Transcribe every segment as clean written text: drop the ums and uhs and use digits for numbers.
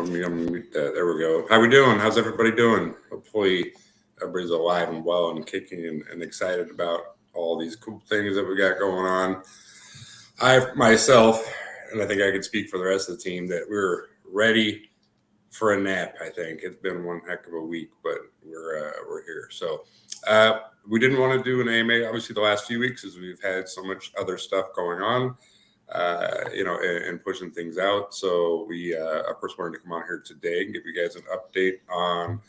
There we go. How we doing? How's everybody doing? Hopefully everybody's alive and well and kicking and excited about all these cool things that we got going on. I myself, and I think I can speak for the rest of the team, that we're ready for a nap. I think it's been one heck of a week, but we're here. So we didn't want to do an AMA obviously the last few weeks as we've had so much other stuff going on. And pushing things out. So we, of course, wanted to come on here today and give you guys an update on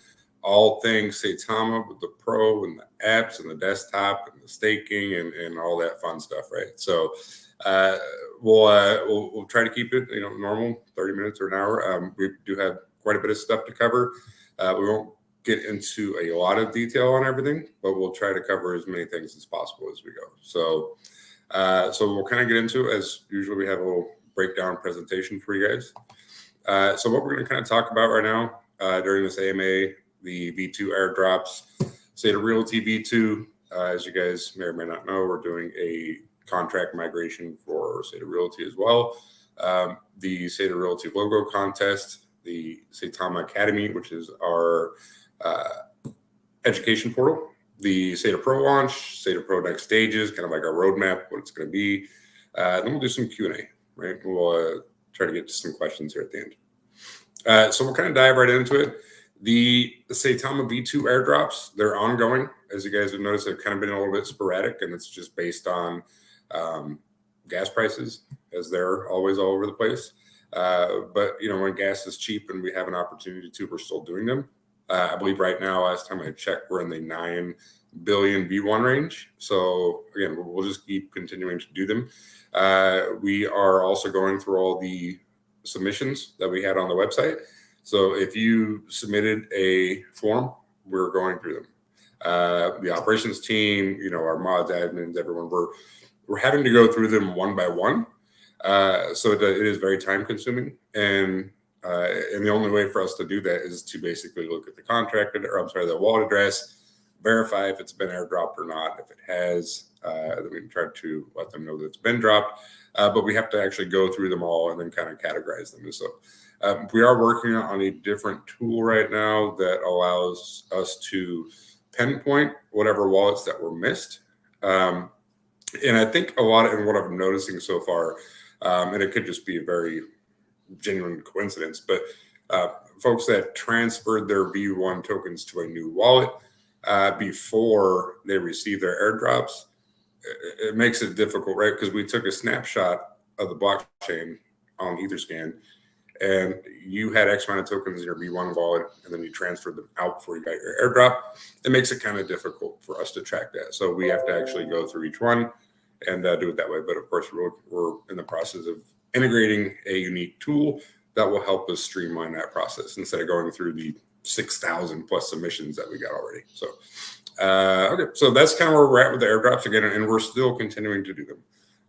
all things Saitama with the Pro and the apps and the desktop and the staking and all that fun stuff, right? So we'll try to keep it, normal, 30 minutes or an hour. We do have quite a bit of stuff to cover. We won't get into a lot of detail on everything, but we'll try to cover as many things as possible as we go. So we'll kind of get into it. As usual, we have a little breakdown presentation for you guys. So what we're going to kind of talk about right now during this AMA, the V2 airdrops, SaitaRealty V2. As you guys may or may not know, we're doing a contract migration for SaitaRealty as well. The SaitaRealty logo contest, the Saitama Academy, which is our education portal, the Saita Pro launch, Saita Pro next stages, kind of like our roadmap, what it's going to be. Then we'll do some Q&A, right? We'll try to get to some questions here at the end. So we'll kind of dive right into it. The Saitama V2 airdrops, they're ongoing. As you guys have noticed, they've kind of been a little bit sporadic, and it's just based on gas prices, as they're always all over the place. But, when gas is cheap and we have an opportunity to, we're still doing them. I believe right now, last time I checked, we're in the 9 billion V1 range. So again, we'll just keep continuing to do them. We are also going through all the submissions that we had on the website. So if you submitted a form, we're going through them. The operations team, our mods, admins, everyone, we're having to go through them one by one. So it is very time consuming. And the only way for us to do that is to basically look at the wallet address, verify if it's been airdropped or not. If it has, then we can try to let them know that it's been dropped. But we have to actually go through them all and then kind of categorize them. So we are working on a different tool right now that allows us to pinpoint whatever wallets that were missed. And I think a lot of what I'm noticing so far, and it could just be a very genuine coincidence, but folks that transferred their V1 tokens to a new wallet before they receive their airdrops, it makes it difficult, right? Because we took a snapshot of the blockchain on Etherscan, and you had X amount of tokens in your V1 wallet, and then you transferred them out before you got your airdrop. It makes it kind of difficult for us to track that. So we have to actually go through each one and do it that way. But of course, we're in the process of integrating a unique tool that will help us streamline that process instead of going through the 6,000 plus submissions that we got already. So, okay, so that's kind of where we're at with the airdrops again, and we're still continuing to do them.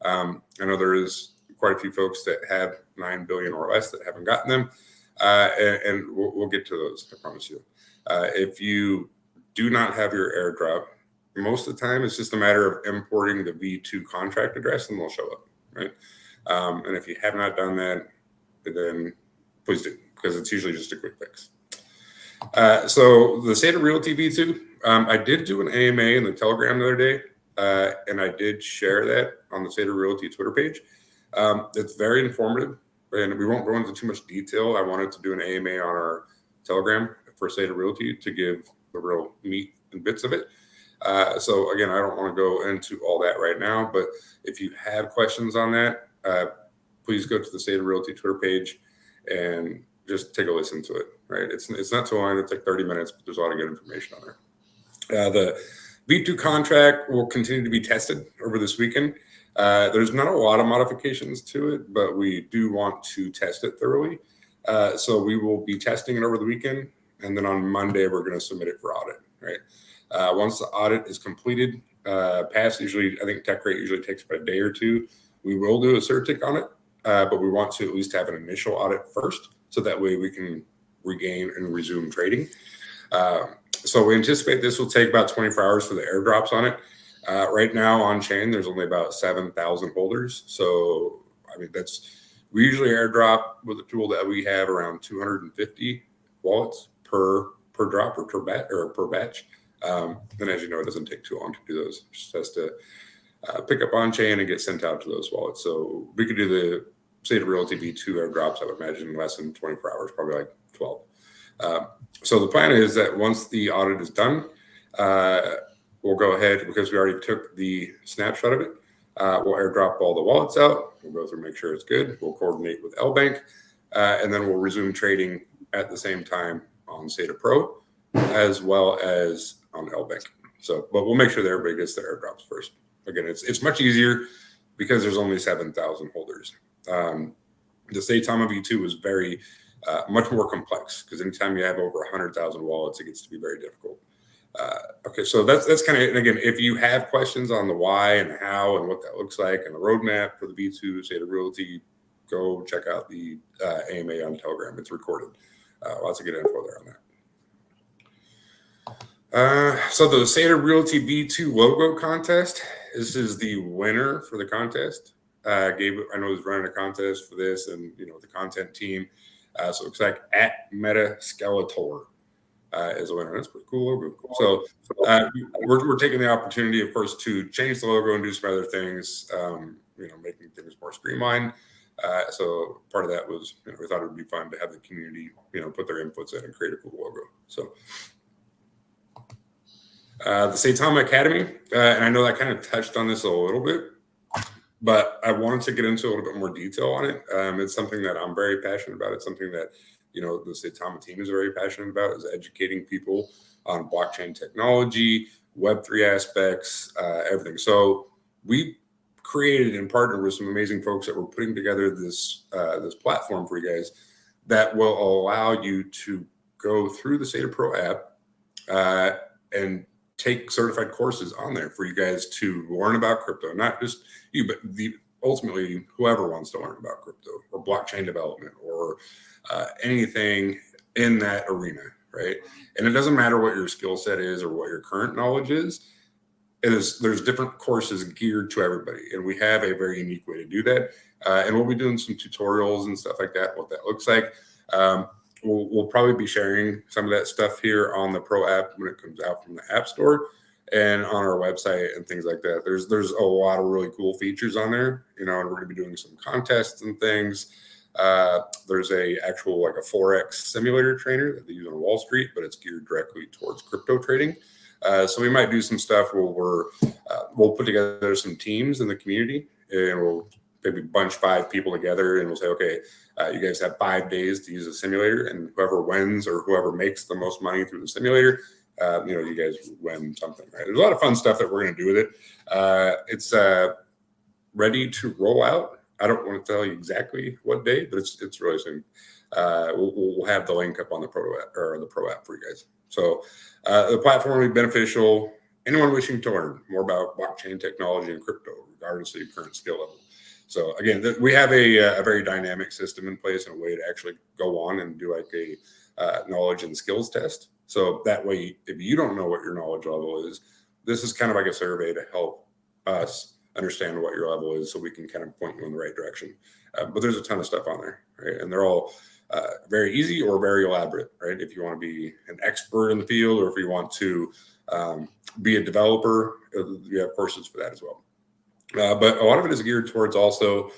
I know there is quite a few folks that have 9 billion or less that haven't gotten them, and we'll get to those, I promise you. If you do not have your airdrop, most of the time it's just a matter of importing the V2 contract address and they'll show up, right? And if you have not done that, then please do, because it's usually just a quick fix. So the SaitaRealty V2, I did do an AMA in the Telegram the other day, and I did share that on the SaitaRealty Twitter page. It's very informative, and we won't go into too much detail. I wanted to do an AMA on our Telegram for SaitaRealty to give the real meat and bits of it. So again, I don't want to go into all that right now, but if you have questions on that, please go to the SaitaRealty Twitter page and just take a listen to it, right? It's not too long. It's like 30 minutes, but there's a lot of good information on there. The V2 contract will continue to be tested over this weekend. There's not a lot of modifications to it, but we do want to test it thoroughly. So we will be testing it over the weekend, and then on Monday, we're going to submit it for audit, right? Once the audit is completed, passed, usually, I think TechRate usually takes about a day or two. We will do a certic on it, but we want to at least have an initial audit first, so that way we can regain and resume trading. So we anticipate this will take about 24 hours for the airdrops on it. Right now on chain, there's only about 7,000 holders. So, I mean, that's We usually airdrop with a tool that we have around 250 wallets per drop or per batch. And as you know, it doesn't take too long to do those. It just has to pick up on chain and get sent out to those wallets. So we could do the SaitaRealty V2 airdrops, I would imagine, in less than 24 hours, probably like 12. So the plan is that once the audit is done, we'll go ahead, because we already took the snapshot of it, we'll airdrop all the wallets out. We'll go through, make sure it's good. We'll coordinate with LBank, and then we'll resume trading at the same time on Saita Pro as well as on LBank. So, but we'll make sure that everybody gets their airdrops first. Again, it's much easier because there's only 7,000 holders. The Saitama V2 is very much more complex, because anytime you have over 100,000 wallets, it gets to be very difficult. Okay, so that's kind of, and again, if you have questions on the why and how and what that looks like and the roadmap for the V2 SaitaRealty, go check out the AMA on Telegram. It's recorded. Lots of good info there on that. So the SaitaRealty V2 logo contest, this is the winner for the contest. I know he's running a contest for this, and the content team. So it looks like @MetaSkeletor is a winner. That's a pretty cool logo. So we're taking the opportunity, of course, to change the logo and do some other things, making things more streamlined. So part of that was, we thought it would be fun to have the community, put their inputs in and create a cool logo. So the Saitama Academy, and I know I kind of touched on this a little bit, but I wanted to get into a little bit more detail on it. It's something that I'm very passionate about. It's something that, the Saitama team is very passionate about, is educating people on blockchain technology, Web3 aspects, everything. So we created and partnered with some amazing folks that were putting together this platform for you guys that will allow you to go through the Saita Pro app and take certified courses on there for you guys to learn about crypto. Not just you, but ultimately whoever wants to learn about crypto or blockchain development or anything in that arena, right? And it doesn't matter what your skill set is or what your current knowledge is. There's different courses geared to everybody, and we have a very unique way to do that. And we'll be doing some tutorials and stuff like that, what that looks like. We'll probably be sharing some of that stuff here on the Pro app when it comes out from the App Store and on our website and things like that. There's a lot of really cool features on there, and we're going to be doing some contests and things. There's a Forex simulator trainer that they use on Wall Street, but it's geared directly towards crypto trading. So we might do some stuff where we'll put together some teams in the community, and we'll maybe bunch 5 people together, and we'll say, okay, you guys have 5 days to use a simulator, and whoever wins or whoever makes the most money through the simulator, you guys win something, right? There's a lot of fun stuff that we're going to do with it. It's ready to roll out. I don't want to tell you exactly what day, but it's really soon. We'll have the link up on the Pro app for you guys. So the platform will be beneficial. Anyone wishing to learn more about blockchain technology and crypto, regardless of your current skill level. So again, we have a very dynamic system in place and a way to actually go on and do like a knowledge and skills test. So that way, if you don't know what your knowledge level is, this is kind of like a survey to help us understand what your level is, so we can kind of point you in the right direction. But there's a ton of stuff on there, right? And they're all very easy or very elaborate, right? If you want to be an expert in the field, or if you want to be a developer, you have courses for that as well. But a lot of it is geared towards also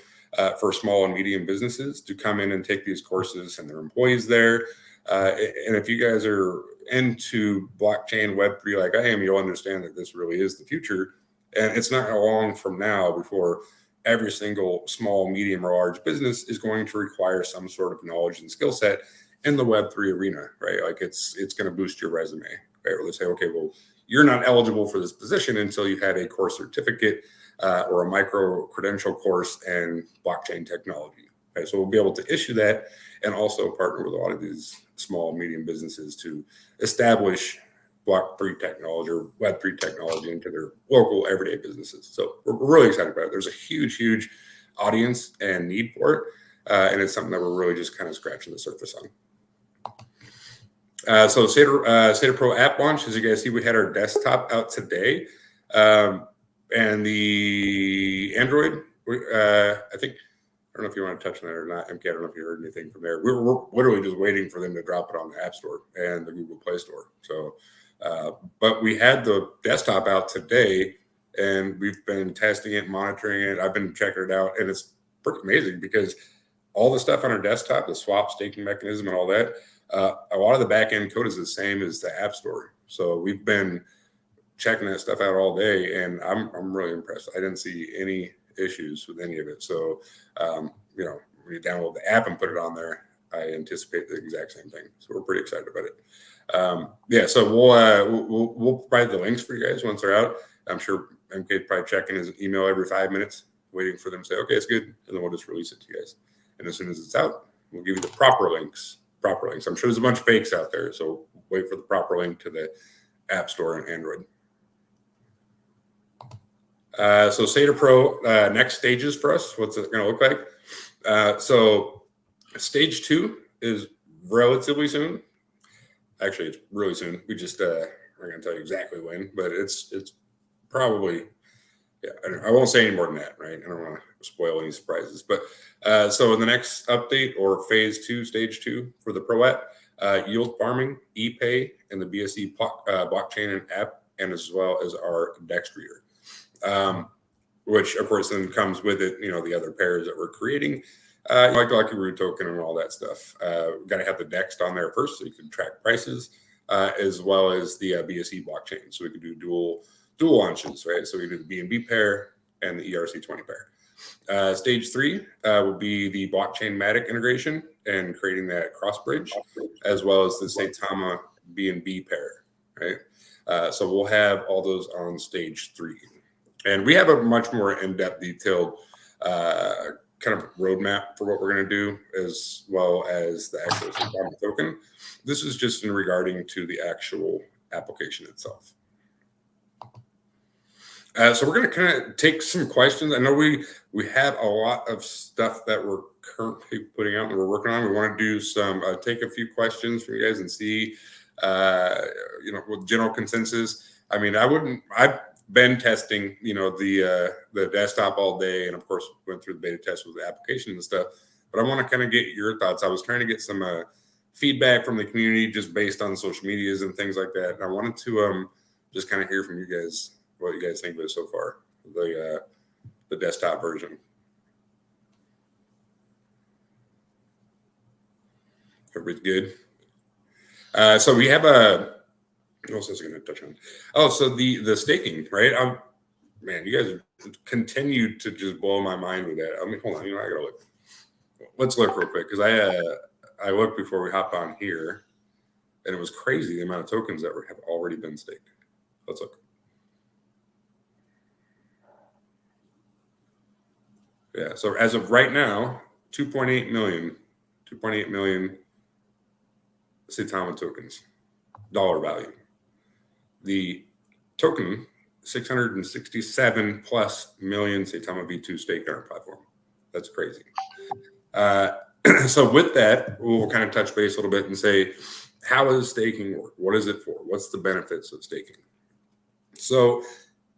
for small and medium businesses to come in and take these courses and their employees there. And if you guys are into blockchain Web3 like I am, you'll understand that this really is the future. And it's not long from now before every single small, medium, or large business is going to require some sort of knowledge and skill set in the Web3 arena, right? Like it's going to boost your resume, right? Or they say, okay, well, you're not eligible for this position until you have a course certificate or a micro credential course in blockchain technology. Right? So we'll be able to issue that and also partner with a lot of these small, medium businesses to establish Block3 technology or Web3 technology into their local everyday businesses. So we're really excited about it. There's a huge, huge audience and need for it. And it's something that we're really just kind of scratching the surface on. So Saita Pro app launch, as you guys see, we had our desktop out today. And the Android, I think I don't know if you want to touch on that or not, MK. I don't know if you heard anything from there. We're literally just waiting for them to drop it on the App Store and the Google Play Store. So, but we had the desktop out today, and we've been testing it, monitoring it. I've been checking it out, and it's pretty amazing because all the stuff on our desktop, the swap staking mechanism and all that, a lot of the back end code is the same as the App Store. So we've been checking that stuff out all day, and I'm really impressed. I didn't see any issues with any of it. So, you know, when you download the app and put it on there, I anticipate the exact same thing. So we're pretty excited about it. Yeah, so we'll provide the links for you guys once they're out. I'm sure MK probably checking his email every 5 minutes, waiting for them to say, okay, it's good, and then we'll just release it to you guys. And as soon as it's out, we'll give you the proper links. I'm sure there's a bunch of fakes out there, so wait for the proper link to the App Store and Android. So SaitaPro, next stages for us, what's it going to look like? So stage 2 is relatively soon. Actually, it's really soon. We just, we're going to tell you exactly when, but it's probably, yeah, I won't say any more than that, right? I don't want to spoil any surprises. But so in the next update, or phase 2, stage 2 for the Pro app, yield farming, ePay, and the BSC blockchain and app, and as well as our DEX reader. Which of course then comes with it, you know, the other pairs that we're creating, like the Lucky Root token and all that stuff. We've got to have the DEX on there first so you can track prices, as well as the BSC blockchain. So we can do dual launches, right? So we do the BNB pair and the ERC20 pair. Stage 3 will be the blockchain Matic integration and creating that cross bridge, as well as the Saitama BNB pair, right? So we'll have all those on stage 3. And we have a much more in-depth, detailed kind of roadmap for what we're going to do, as well as the actual Saitama token. This is just in regarding to the actual application itself. So we're going to kind of take some questions. I know we have a lot of stuff that we're currently putting out and we're working on. We want to do some, take a few questions from you guys and see, you know, with general consensus. I mean, I've been testing, you know, the desktop all day, and of course went through the beta test with the application and stuff. But I want to kind of get your thoughts. I was trying to get some feedback from the community just based on social medias and things like that. And I wanted to just kind of hear from you guys what you guys think of it so far, the desktop version. Everybody's good. So we have a. What else is going to touch on? Oh, so the staking, right? Man, you guys continue to just blow my mind with that. I mean, hold on, you know, I gotta look. Let's look real quick, because I looked before we hopped on here, and it was crazy the amount of tokens that have already been staked. Let's look. Yeah, so as of right now, 2.8 million Saitama tokens, dollar value. The token, 667 plus million Saitama V2 staked on our platform. That's crazy. So with that, we'll kind of touch base a little bit and say, how does staking work? What is it for? What's the benefits of staking? So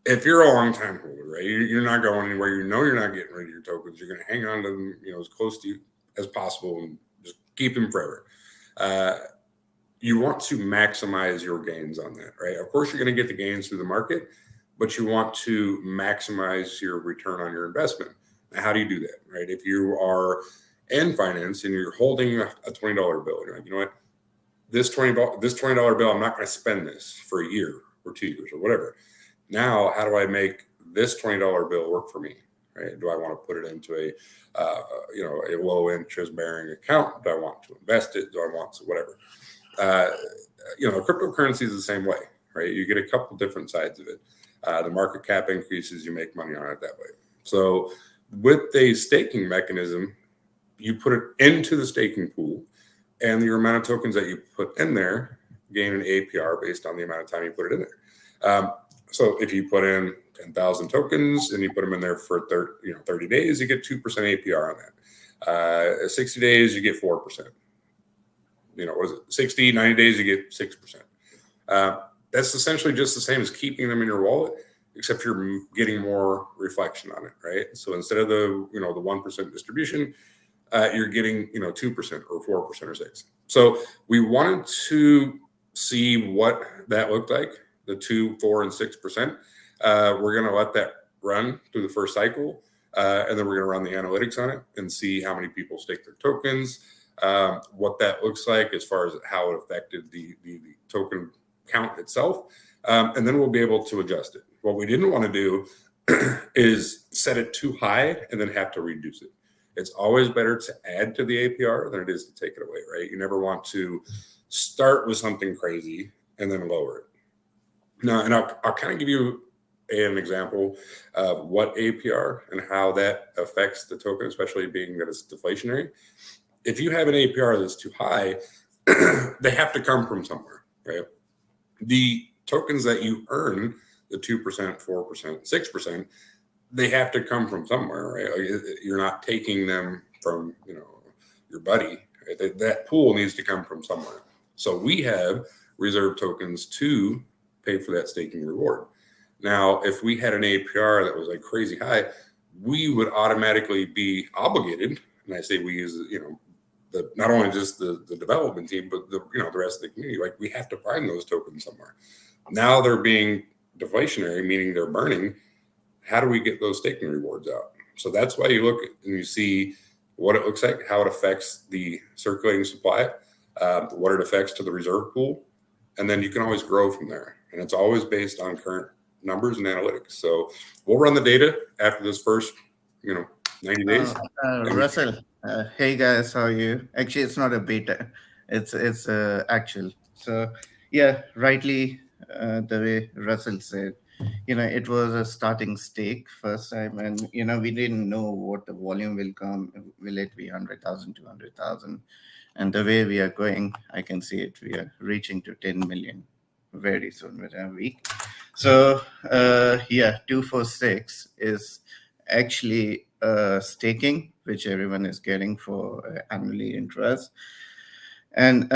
if you're a long time holder, right, you're not going anywhere, you know, you're not getting rid of your tokens, you're going to hang on to them, you know, as close to you as possible and just keep them forever. You want to maximize your gains on that, right? Of course, you're going to get the gains through the market, but you want to maximize your return on your investment. Now, how do you do that, right? If you are in finance and you're holding a $20 bill, you're like, you know what, this $20 bill, I'm not going to spend this for a year or 2 years or whatever. Now, how do I make this $20 bill work for me? Right? Do I want to put it into a you know, a low interest bearing account? Do I want to invest it? Do I want to whatever? You know, cryptocurrency is the same way, right? You get a couple different sides of it. The market cap increases, you make money on it that way. So with a staking mechanism, you put it into the staking pool, and your amount of tokens that you put in there gain an APR based on the amount of time you put it in there. So if you put in 10,000 tokens and you put them in there for 30 days, you get 2% APR on that. 60 days, you get 4%. You know, was it 60, 90 days, you get 6%. That's essentially just the same as keeping them in your wallet, except you're getting more reflection on it, right? So instead of the, the 1% distribution, you're getting, 2% or 4% or 6%. So we wanted to see what that looked like, the 2, 4, and 6%. We're going to let that run through the first cycle, and then we're going to run the analytics on it and see how many people stake their tokens, what that looks like as far as how it affected the token count itself, and then we'll be able to adjust it. What we didn't want to do is set it too high and then have to reduce it. It's always better to add to the APR than it is to take it away, right? You never want to start with something crazy and then lower it. Now, and I'll kind of give you an example of what APR and how that affects the token, especially being that it's deflationary. If you have an APR that's too high, they have to come from somewhere, right? The tokens that you earn, the 2%, 4%, 6%, they have to come from somewhere, right? Like, you're not taking them from, your buddy. Right? That pool needs to come from somewhere. So we have reserve tokens to pay for that staking reward. Now, if we had an APR that was like crazy high, we would automatically be obligated. And I say we use, not only just the development team, but the rest of the community. Like, we have to find those tokens somewhere. Now they're being deflationary, meaning they're burning. How do we get those staking rewards out? So that's why you look and you see what it looks like, how it affects the circulating supply, what it affects to the reserve pool, and then you can always grow from there. And it's always based on current numbers and analytics. So we'll run the data after this first, 90 days. Russell, hey guys, how are you? Actually, it's not a beta; it's actual. So yeah, rightly the way Russell said, it was a starting stake first time, and we didn't know what the volume will come. Will it be 100,000, 200,000? And the way we are going, I can see it. We are reaching to 10 million very soon within a week. So 246 is actually staking, which everyone is getting for annually interest. And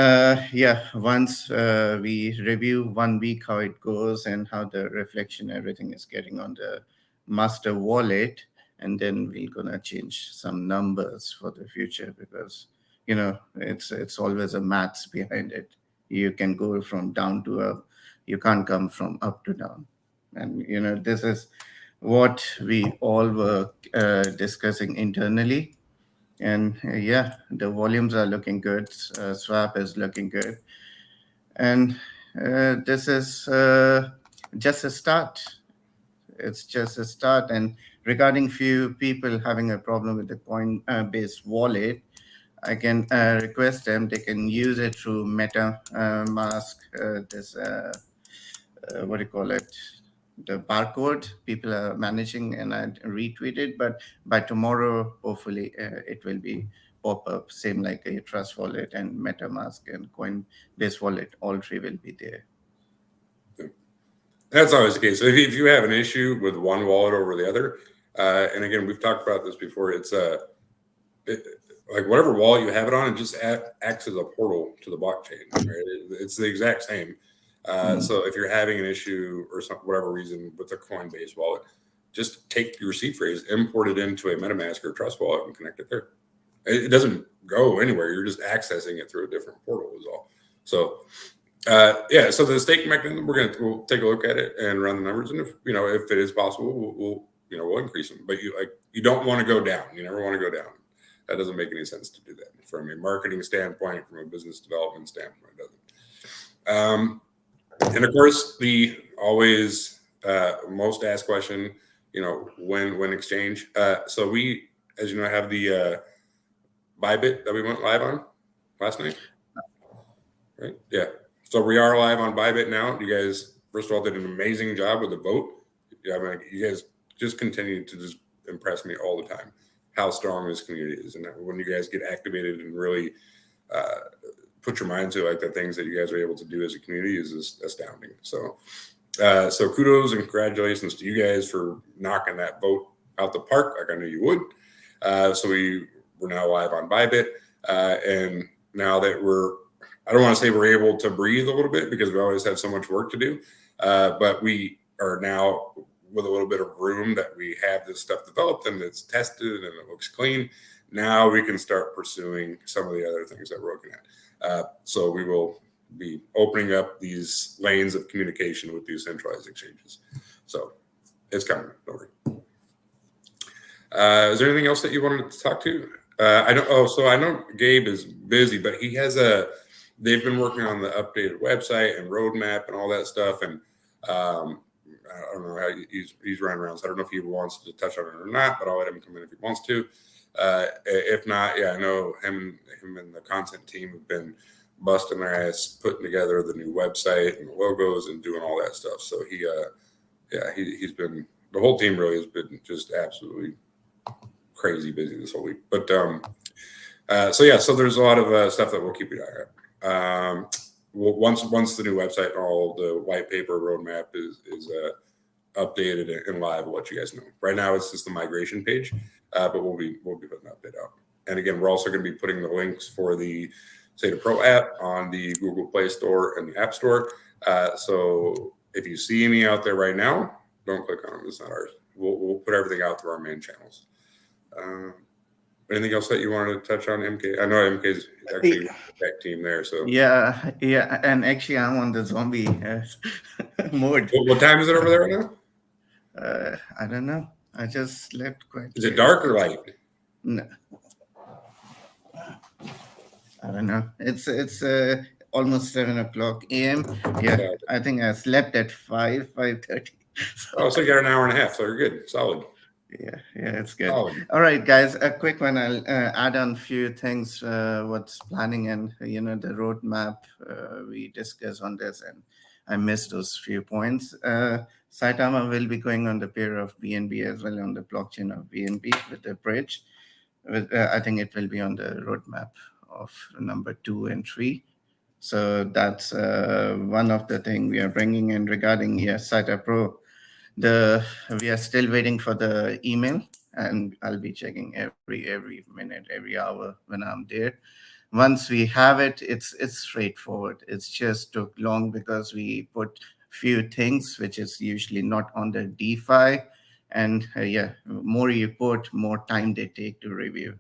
once we review 1 week how it goes and how the reflection, everything is getting on the master wallet, and then we're gonna change some numbers for the future, because it's always a maths behind it. You can go from down to up, you can't come from up to down. And this is what we all were discussing internally. And the volumes are looking good. Swap is looking good. And this is just a start. It's just a start. And regarding few people having a problem with the Coinbase wallet, I can request them. They can use it through MetaMask. What do you call it? The barcode people are managing, and I retweeted. But by tomorrow, hopefully, it will be pop up, same like a Trust Wallet and MetaMask and Coinbase Wallet. All three will be there. That's always the case. If you have an issue with one wallet over the other, and again, we've talked about this before, it's like whatever wallet you have it on, it just acts as a portal to the blockchain. Right? It's the exact same. So if you're having an issue or whatever reason with a Coinbase wallet, just take your seed phrase, import it into a MetaMask or Trust Wallet, and connect it there. It doesn't go anywhere. You're just accessing it through a different portal is all. So so the staking mechanism, we'll take a look at it and run the numbers, and if it is possible, we'll increase them. But you don't want to go down. You never want to go down. That doesn't make any sense to do that from a marketing standpoint, from a business development standpoint. It doesn't. And of course, the always most asked question, when exchange. So we, as you know, have the Bybit that we went live on last night. Right? Yeah. So we are live on Bybit now. You guys, first of all, did an amazing job with the vote. You guys just continue to just impress me all the time, how strong this community is. And when you guys get activated and really put your mind to the things that you guys are able to do as a community is just astounding. So kudos and congratulations to you guys for knocking that vote out the park like I knew you would. So we're now live on Bybit. And now that I don't want to say we're able to breathe a little bit because we always have so much work to do, but we are now with a little bit of room that we have this stuff developed and it's tested and it looks clean, now we can start pursuing some of the other things that we're looking at. So we will be opening up these lanes of communication with these centralized exchanges. So it's coming. Don't worry. Is there anything else that you wanted to talk to? I don't. Oh, so I know Gabe is busy, but he has they've been working on the updated website and roadmap and all that stuff. And I don't know how he's running around. So I don't know if he wants to touch on it or not, but I'll let him come in if he wants to. If not, yeah, I know him and the content team have been busting their ass putting together the new website and the logos and doing all that stuff. So he's been, the whole team really has been just absolutely crazy busy this whole week. But so there's a lot of stuff that we'll keep an eye on. Once the new website and all the white paper roadmap is updated and live, we'll let you guys know. Right now it's just the migration page, but we'll be putting an update out. And again, we're also going to be putting the links for the Saita Pro app on the Google Play Store and the App Store. So if you see any out there right now, don't click on them. It's not ours. We'll put everything out through our main channels. Anything else that you wanted to touch on, MK? I know MK's actually back team there. So yeah, and actually I'm on the zombie mode. What time is it over there right now? I don't know. I just slept quite. Is it dark or light? No. I don't know. It's almost 7:00 a.m. Yeah, I think I slept at 5:30. So you got an hour and a half. So you're good. Solid. Yeah, it's good. Solid. All right, guys. A quick one. I'll add on a few things. What's planning and the roadmap. We discussed on this, and I missed those few points. Saitama will be going on the pair of BNB as well on the blockchain of BNB with the bridge. I think it will be on the roadmap of number 2 and 3. So that's one of the things we are bringing in regarding Saita Pro. We are still waiting for the email, and I'll be checking every minute, every hour when I'm there. Once we have it, it's straightforward. It's just took long because we put few things which is usually not on the DeFi, and more you put, more time they take to review.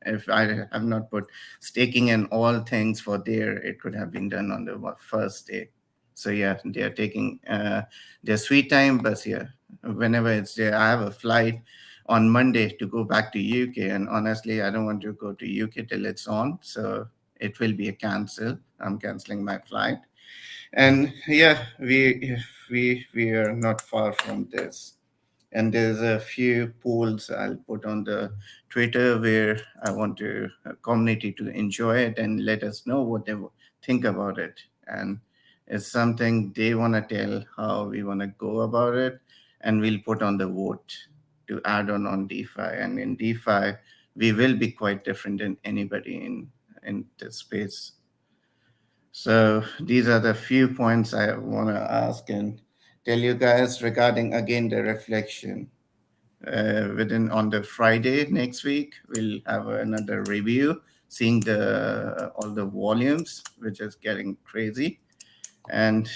If I have not put staking and all things for there, it could have been done on the first day. So they are taking their sweet time, but whenever it's there, I have a flight on Monday to go back to UK, and honestly, I don't want to go to UK till it's on, so it will be a cancel. I'm canceling my flight, and we are not far from this. And there's a few polls I'll put on the Twitter where I want the community to enjoy it and let us know what they think about it. And it's something they want to tell how we want to go about it. And we'll put on the vote to add on DeFi. And in DeFi, we will be quite different than anybody in this space. So these are the few points I want to ask and tell you guys regarding, again, the reflection. On the Friday next week, we'll have another review, seeing all the volumes, which is getting crazy. And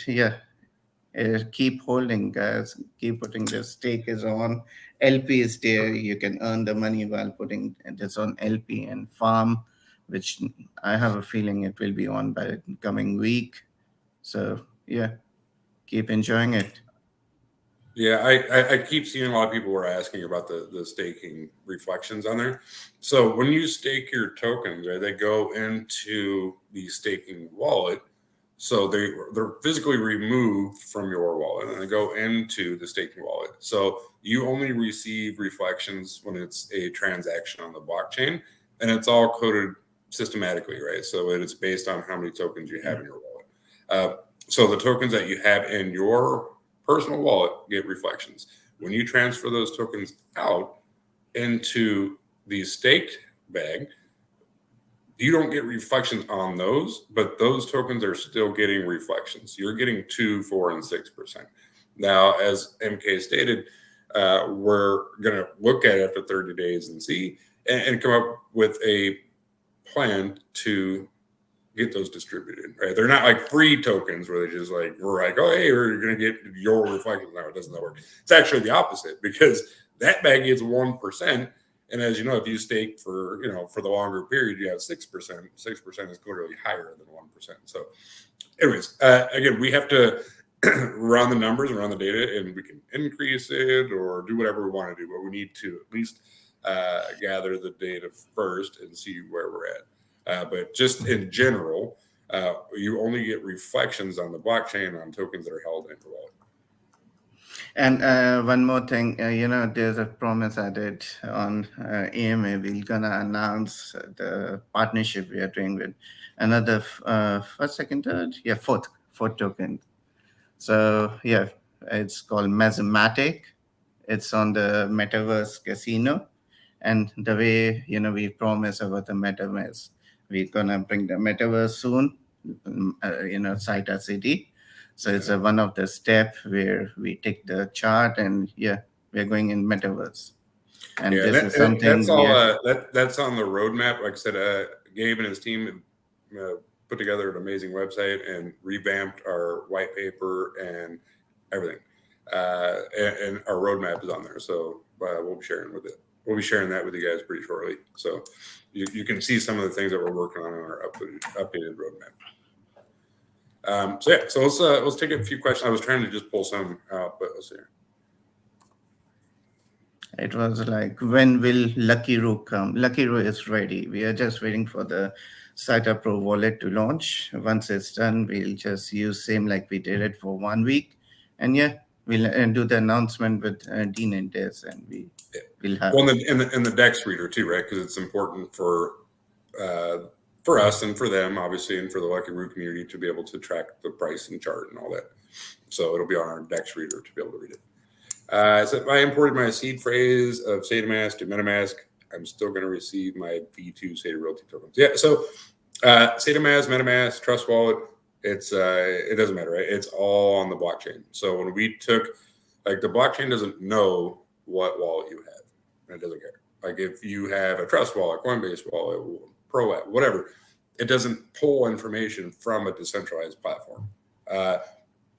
keep holding, guys. Keep putting the stake is on. LP is there. You can earn the money while putting this on LP and farm, which I have a feeling it will be on by the coming week. So keep enjoying it. Yeah, I keep seeing a lot of people were asking about the staking reflections on there. So when you stake your tokens, right, they go into the staking wallet. So they're physically removed from your wallet and they go into the staking wallet. So you only receive reflections when it's a transaction on the blockchain, and it's all coded systematically, right? So it's based on how many tokens you have in your wallet. So the tokens that you have in your personal wallet get reflections. When you transfer those tokens out into the staked bag, you don't get reflections on those, but those tokens are still getting reflections. You're getting 2%, 4%, and 6%. Now, as MK stated, we're going to look at it after 30 days and see, and come up with a plan to get those distributed, right? They're not like free tokens where they just like, we're like, oh, hey, we're going to get your reflections. No, it doesn't work. It's actually the opposite, because that bag gets 1%. And as you know, if you stake for, for the longer period, you have 6%. 6% is clearly higher than 1%. So anyways, again, we have to run the numbers and run the data, and we can increase it or do whatever we want to do, but we need to at least gather the data first and see where we're at. But just in general, you only get reflections on the blockchain on tokens that are held in your wallet. And one more thing, there's a promise I did on AMA. We're gonna announce the partnership we are doing with another first, second, third, fourth token. So yeah, it's called Mathematic. It's on the Metaverse Casino, and the way we promise about the Metaverse, we're gonna bring the Metaverse soon. Saita City. So it's one of the steps where we take the chart and we're going in Metaverse. And this is something that's all. That's on the roadmap. Like I said, Gabe and his team put together an amazing website and revamped our white paper and everything. And our roadmap is on there, so we'll be sharing with it. We'll be sharing that with you guys pretty shortly. So you can see some of the things that we're working on in our updated roadmap. So let's take a few questions. I was trying to just pull some out, but let's see. It was like, when will Lucky Roo come? Lucky Roo is ready. We are just waiting for the Saita Pro wallet to launch. Once it's done, we'll just use same like we did it for 1 week. And we'll do the announcement with Dean and Des, and we'll have. Well, and the DEX reader too, right? Because it's important for us and for them, obviously, and for the Lucky Roo community to be able to track the price and chart and all that. So it'll be on our DEX reader to be able to read it. So I imported my seed phrase of SaitaMask to MetaMask. I'm still going to receive my V2 SaitaRealty tokens. Yeah, so SaitaMask, MetaMask, Trust Wallet, it doesn't matter, right? It's all on the blockchain. So when we took, like, the blockchain doesn't know what wallet you have, and it doesn't care. Like, if you have a Trust Wallet, Coinbase wallet, Pro app, whatever, it doesn't pull information from a decentralized platform.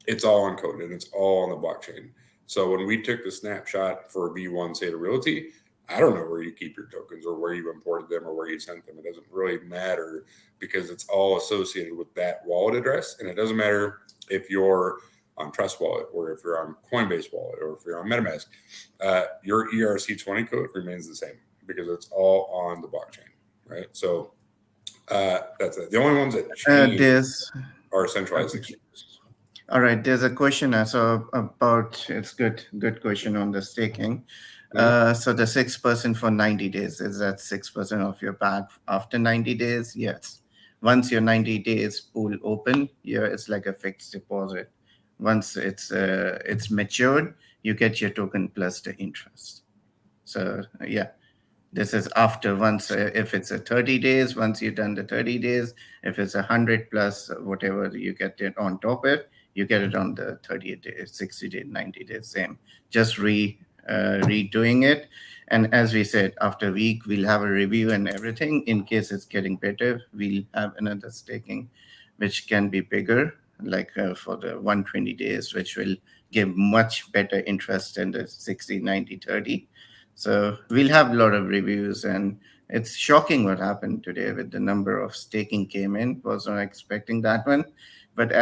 It's all encoded and it's all on the blockchain. So when we took the snapshot for V1 SaitaRealty, I don't know where you keep your tokens or where you imported them or where you sent them. It doesn't really matter, because it's all associated with that wallet address. And it doesn't matter if you're on Trust Wallet or if you're on Coinbase Wallet or if you're on MetaMask. Your ERC20 code remains the same because it's all on the blockchain. Right, so that's it. The only ones that change are centralized exchanges. All right, there's a question I saw about. It's good question on the staking. So the 6% for 90 days, is that 6% of your bag after 90 days? Yes. Once your 90 days pool open, it's like a fixed deposit. Once it's matured, you get your token plus the interest. So this is after once, if it's a 30 days, once you've done the 30 days, if it's 100 plus whatever you get it on top of it, you get it on the 30 days, 60 days, 90 days, same. Just redoing it. And as we said, after a week, we'll have a review and everything. In case it's getting better, we'll have another staking, which can be bigger, like for the 120 days, which will give much better interest than the 60, 90, 30. So we'll have a lot of reviews, and it's shocking what happened today with the number of staking came in. Was not expecting that one. But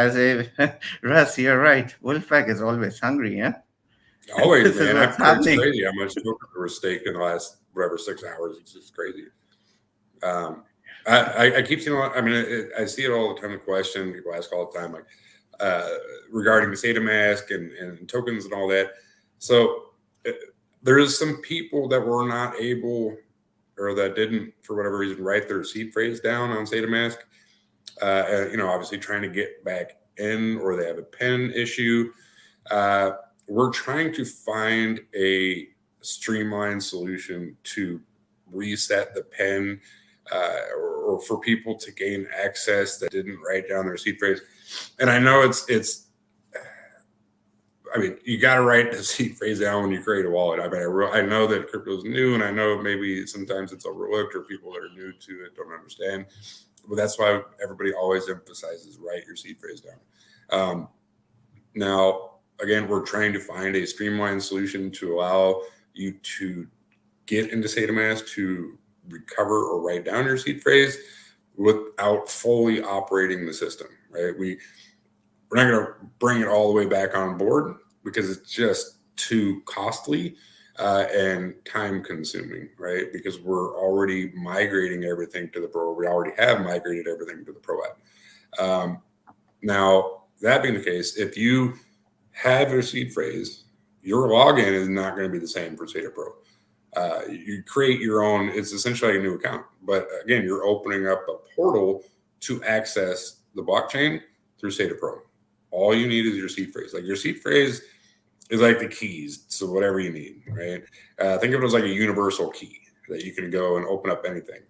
Russ, you're right. Wolfpack is always hungry, yeah? Always, man. It's crazy how much tokens were staked in the last, 6 hours. It's just crazy. I keep seeing I see it all the time, the question people ask all the time, like regarding the SaitaMask and tokens and all that. So there is some people that were not able, or that didn't, for whatever reason, write their seed phrase down on SaitaMask. Obviously trying to get back in, or they have a pen issue. We're trying to find a streamlined solution to reset the pen, or for people to gain access that didn't write down their seed phrase. And I know you got to write the seed phrase down when you create a wallet. I know that crypto is new, and I know maybe sometimes it's overlooked, or people that are new to it don't understand. But that's why everybody always emphasizes write your seed phrase down. Now, again, we're trying to find a streamlined solution to allow you to get into SaitaMask to recover or write down your seed phrase without fully operating the system, right? We're not going to bring it all the way back on board because it's just too costly and time consuming, right? Because we're already migrating everything to the Pro. We already have migrated everything to the Pro app. Now, that being the case, if you have your seed phrase, your login is not going to be the same for Saita Pro. You create your own, it's essentially like a new account. But again, you're opening up a portal to access the blockchain through Saita Pro. All you need is your seed phrase. Like your seed phrase is like the keys to whatever you need, right? Think of it as like a universal key that you can go and open up anything.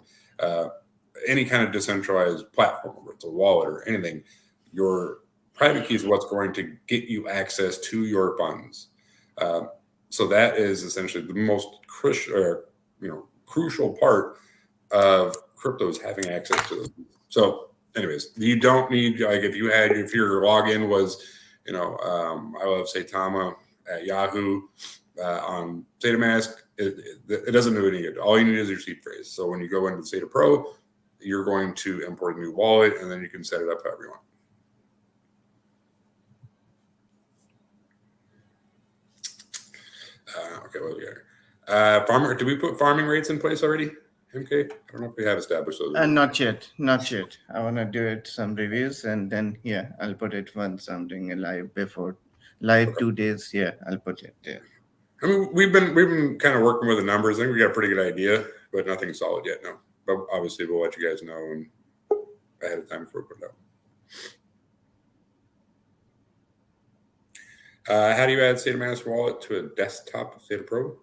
Any kind of decentralized platform, whether it's a wallet or anything, your private key is what's going to get you access to your funds. So that is essentially the most crucial part of cryptos having access to those. So anyways, you don't need, like if your login was, I love Saitama at Yahoo on SaitaMask, it doesn't do any good. All you need is your seed phrase. So when you go into Saita Pro, you're going to import a new wallet and then you can set it up however you want. Okay, what do we got? Farmer, did we put farming rates in place already? MK? I don't know if we have established those. Not yet. I want to do it some reviews and then I'll put it once I'm doing a live before live. Okay. 2 days. I'll put it there. I mean, we've been kind of working with the numbers. I think we got a pretty good idea, but nothing solid yet. No, but obviously we'll let you guys know and ahead of time before we put it out. How do you add SaitaMask wallet to a desktop of Saita Pro?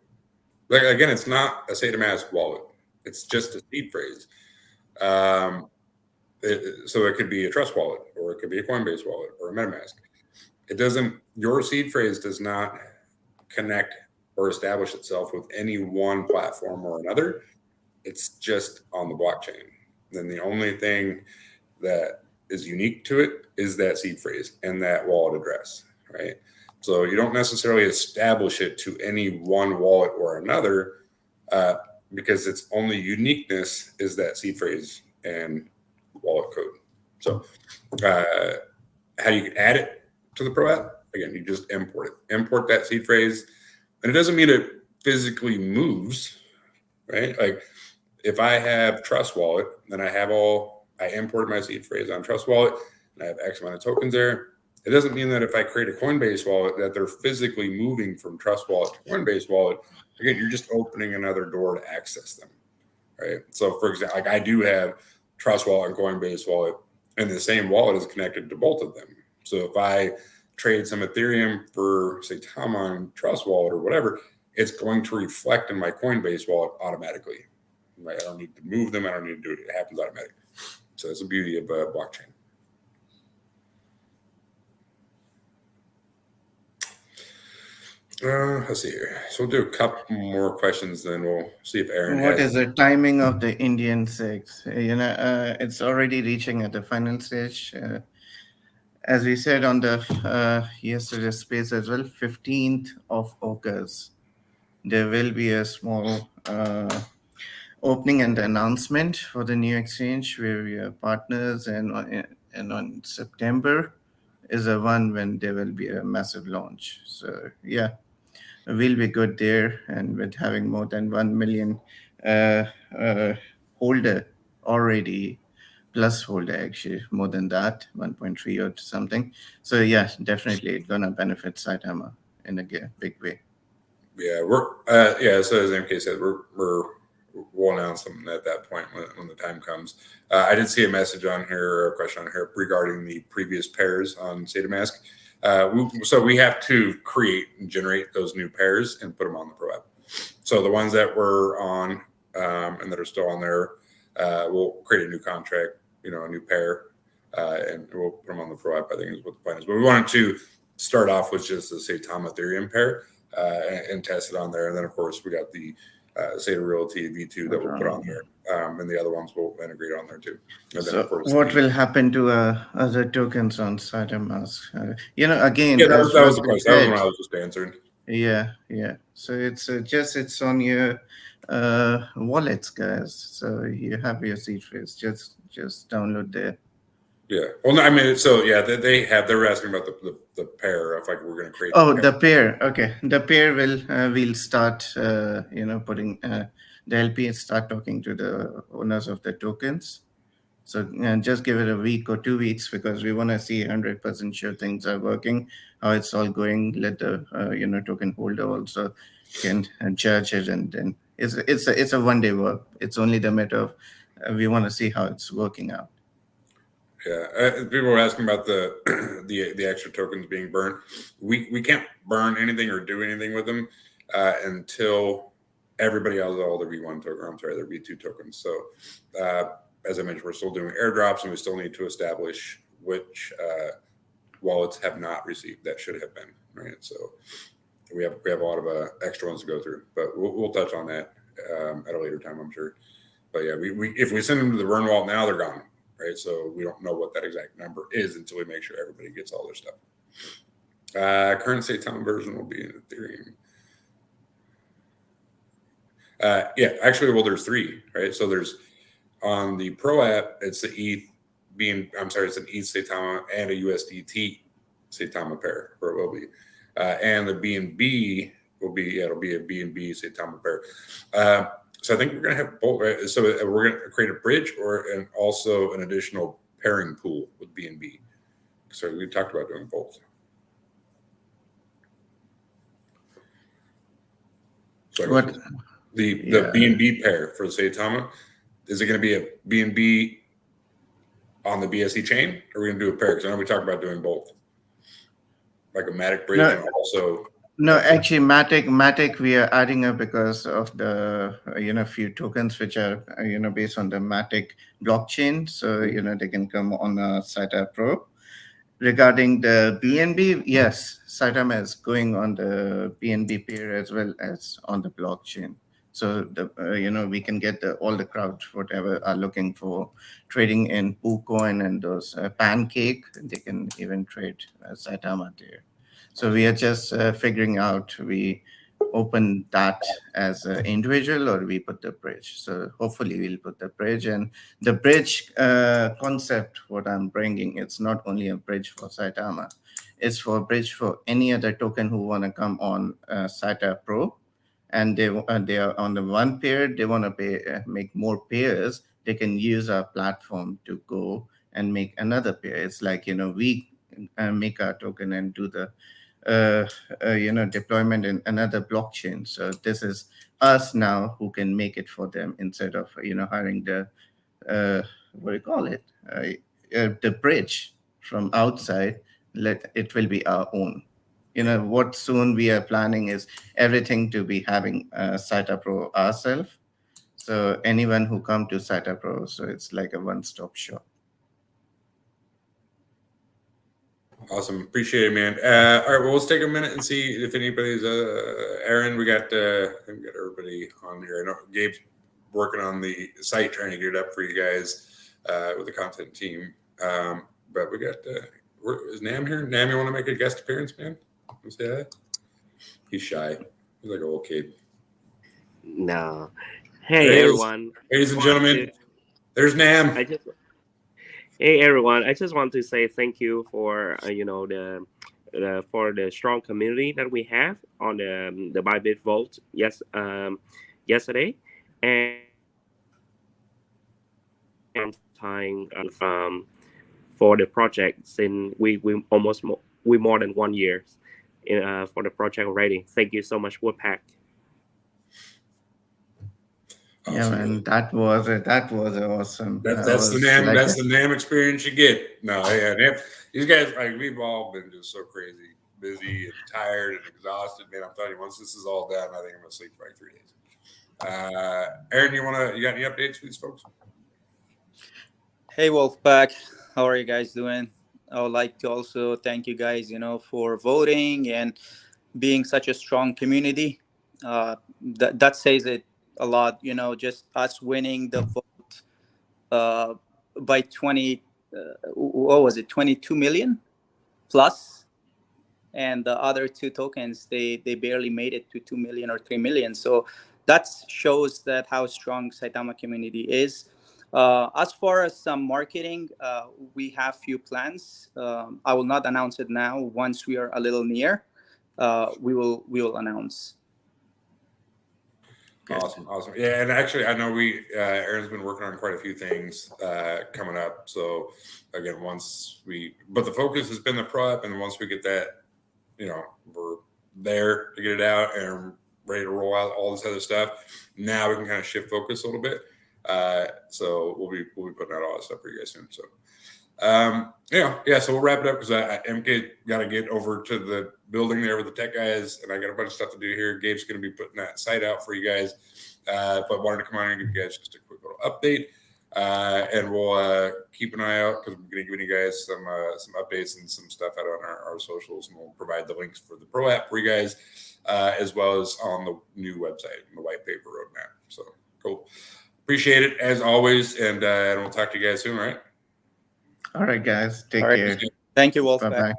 Like, again, it's not a SaitaMask wallet. It's just a seed phrase. So it could be a Trust wallet, or it could be a Coinbase wallet, or a MetaMask. Your seed phrase does not connect or establish itself with any one platform or another. It's just on the blockchain. Then the only thing that is unique to it is that seed phrase and that wallet address, right? So you don't necessarily establish it to any one wallet or another because its only uniqueness is that seed phrase and wallet code. So how you can add it to the Pro app? Again, you just import it. Import that seed phrase. And it doesn't mean it physically moves, right? Like if I have Trust Wallet, then I imported my seed phrase on Trust Wallet, and I have X amount of tokens there. It doesn't mean that if I create a Coinbase wallet that they're physically moving from Trust Wallet to Coinbase wallet. Again, you're just opening another door to access them, right? So for example, like I do have Trust Wallet and Coinbase wallet, and the same wallet is connected to both of them. So if I trade some Ethereum for Saitama on Trust Wallet or whatever, it's going to reflect in my Coinbase wallet automatically. Right? I don't need to move them. I don't need to do it. It happens automatically. So that's the beauty of blockchain. Let's see here. So we'll do a couple more questions, then we'll see if Aaron. What is the timing of the Indian 6? It's already reaching at the final stage. As we said on the yesterday's space as well, 15th of August, there will be a small opening and announcement for the new exchange where we are partners, and on September is the one when there will be a massive launch. So we'll be good there, and with having more than 1 million holder already, plus holder actually more than that, 1.3 or something. So definitely it's gonna benefit Saitama in a big way. So as MK said, we'll announce them at that point when the time comes. I did see a message on here, or a question on here regarding the previous pairs on SaitaMask. So we have to create and generate those new pairs and put them on the Pro app. So the ones that were on and that are still on there, we'll create a new contract, a new pair, and we'll put them on the Pro app, I think is what the plan is. But we wanted to start off with just the Saitama Ethereum pair and test it on there. And then, of course, we got the Saita Realty V2 that we'll put on there. And the other ones will integrate on there too. And So then, of course, what will happen to other tokens on Saitama's? Again, yeah, as that was the Russell question. That was said, what I was just answering. yeah. So it's on your wallets, guys. So you have your seed phrase. Just download there. Yeah. Well, no, I mean, so yeah, they were asking about the pair of like we're going to create. Oh, the pair. Okay, the pair will start. Putting the LP start talking to the owners of the tokens. So just give it a week or 2 weeks because we want to see 100% sure things are working, how it's all going. Let the token holder also can judge it, and then it's a 1 day work. It's only the matter of we want to see how it's working out. Yeah, people were asking about the the extra tokens being burned. We can't burn anything or do anything with them until everybody has all their V1 token. I'm sorry, their V2 tokens. So as I mentioned, we're still doing airdrops, and we still need to establish which wallets have not received that should have been, right? So we have a lot of extra ones to go through, but we'll touch on that at a later time, I'm sure. But yeah, we if we send them to the burn wallet now, they're gone. Right, so we don't know what that exact number is until we make sure everybody gets all their stuff. Current Saitama version will be in Ethereum. Yeah, actually, well, there's 3, right? So there's on the Pro app, it's the ETH it's an ETH Saitama and a USDT Saitama pair, or it will be, and the BNB will be it'll be a BNB Saitama pair. So I think we're going to have both. Right? So we're going to create a bridge and also an additional pairing pool with BNB. So we talked about doing both. So What the BNB pair for the Saitama, is it going to be a BNB on the BSC chain, or are we going to do a pair? Because I know we talked about doing both, like a Matic bridge and also. No, actually, Matic, we are adding up because of the few tokens which are based on the Matic blockchain, so they can come on Saita Pro. Regarding the BNB, yes, Saitama is going on the BNB pair as well as on the blockchain. So the we can get all the crowd whatever are looking for trading in PooCoin and those Pancake. They can even trade Saitama there. So we are just figuring out we open that as an individual or we put the bridge. So hopefully we'll put the bridge, and the bridge concept, what I'm bringing, it's not only a bridge for Saitama, it's for a bridge for any other token who want to come on Saita Pro, and they are on the one pair, they want to make more pairs, they can use our platform to go and make another pair. It's like, we make our token and do the deployment in another blockchain. So this is us now who can make it for them instead of hiring the what do you call it, the bridge from outside. It will be our own. What soon we are planning is everything to be having Saita Pro ourselves. So anyone who come to Saita Pro, so it's like a one-stop shop. Awesome. Appreciate it, man. All right. Well, let's take a minute and see if anybody's Aaron, we got everybody on here. I know Gabe's working on the site, trying to get it up for you guys with the content team. But we got is Nam here? Nam, you want to make a guest appearance, man? Say that? He's shy. He's like a little kid. No. Hey everyone. Ladies and gentlemen, there's Nam. Hey everyone, I just want to say thank you for for the strong community that we have on the Bybit Vault yesterday, and time for the project since we more than 1 year for the project already. Thank you so much, Woodpack. Awesome. Yeah, man, that was awesome. That's the NAM experience you get. No, yeah, NAM, these guys, like, we've all been just so crazy, busy and tired and exhausted. Man, I'm telling you, once this is all done, I think I'm gonna sleep for like 3 days. Aaron, you got any updates for these folks? Hey, Wolfpack, how are you guys doing? I would like to also thank you guys, for voting and being such a strong community. That says it a lot. Just us winning the vote by 20. What was it? 22 million plus. And the other two tokens, they barely made it to 2 million or 3 million. So that shows that how strong Saitama community is. As far as some marketing, we have few plans. I will not announce it now. Once we are a little near, we will announce. Awesome. Yeah, and actually, I know Aaron's been working on quite a few things coming up. So again, but the focus has been the pro app, and once we get that, we're there to get it out and ready to roll out all this other stuff. Now we can kind of shift focus a little bit. So we'll be putting out all this stuff for you guys soon. So so we'll wrap it up because MK got to get over to the building there with the tech guys, and I got a bunch of stuff to do here. Gabe's going to be putting that site out for you guys, but wanted to come on and give you guys just a quick little update, and we'll keep an eye out because we're going to give you guys some updates and some stuff out on our socials, and we'll provide the links for the pro app for you guys, as well as on the new website and the white paper roadmap. So cool. Appreciate it as always, and we'll talk to you guys soon. All right. All right, guys. Take care. Thank you, Wolf. Bye-bye.